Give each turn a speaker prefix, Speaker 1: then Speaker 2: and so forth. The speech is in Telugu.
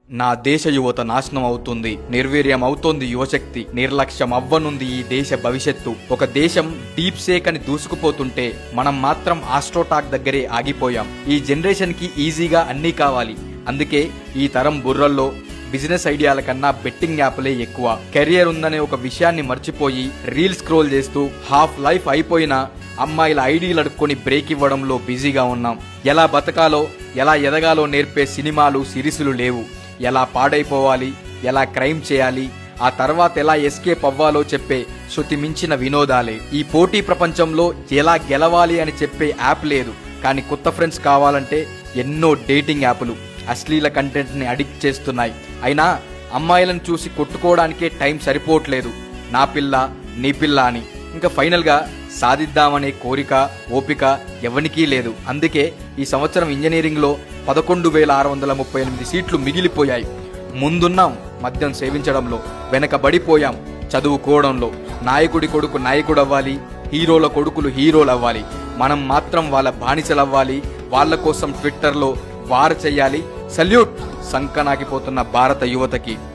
Speaker 1: నా దేశ యువత నాశనం అవుతుంది, నిర్వీర్యం అవుతోంది యువశక్తి, నిర్లక్ష్యం అవ్వనుంది ఈ దేశ భవిష్యత్తు. ఒక దేశం డీప్ సేక్ అని దూసుకుపోతుంటే మనం మాత్రం ఆస్ట్రోటాక్ దగ్గరే ఆగిపోయాం. ఈ జనరేషన్ కి ఈజీగా అన్నీ కావాలి. అందుకే ఈ తరం బుర్రల్లో బిజినెస్ ఐడియాల కన్నా బెట్టింగ్ యాప్లే ఎక్కువ. కెరియర్ ఉందనే ఒక విషయాన్ని మర్చిపోయి రీల్ స్క్రోల్ చేస్తూ హాఫ్ లైఫ్ అయిపోయినా అమ్మాయిల ఐడీలు అడుక్కొని బ్రేక్ ఇవ్వడంలో బిజీగా ఉన్నాం. ఎలా బతకాలో, ఎలా ఎదగాలో నేర్పే సినిమాలు, సిరీసులు లేవు. ఎలా పాడైపోవాలి, ఎలా క్రైమ్ చేయాలి, ఆ తర్వాత ఎలా ఎస్కేప్ అవ్వాలో చెప్పే శృతి మించిన వినోదాలే. ఈ పోటీ ప్రపంచంలో ఎలా గెలవాలి అని చెప్పే యాప్ లేదు. కానీ కొత్త ఫ్రెండ్స్ కావాలంటే ఎన్నో డేటింగ్ యాప్లు అశ్లీల కంటెంట్ ని అడిక్ట్ చేస్తున్నాయి. అయినా అమ్మాయిలను చూసి కొట్టుకోవడానికే టైం సరిపోవట్లేదు. నా పిల్ల నీ పిల్ల అని. ఇంకా ఫైనల్ గా సాధిద్దామనే కోరిక, ఓపిక ఎవరికీ లేదు. అందుకే ఈ సంవత్సరం ఇంజనీరింగ్ లో 11,638 సీట్లు మిగిలిపోయాయి. ముందున్నాం మద్యం సేవించడంలో, వెనకబడిపోయాం చదువుకోవడంలో. నాయకుడి కొడుకు నాయకుడు అవ్వాలి, హీరోల కొడుకులు హీరోలు అవ్వాలి. మనం మాత్రం వాళ్ళ బానిసలవ్వాలి. వాళ్ళ కోసం ట్విట్టర్లో వార్ చెయ్యాలి. సల్యూట్ సంకనాకిపోతున్న భారత యువతకి.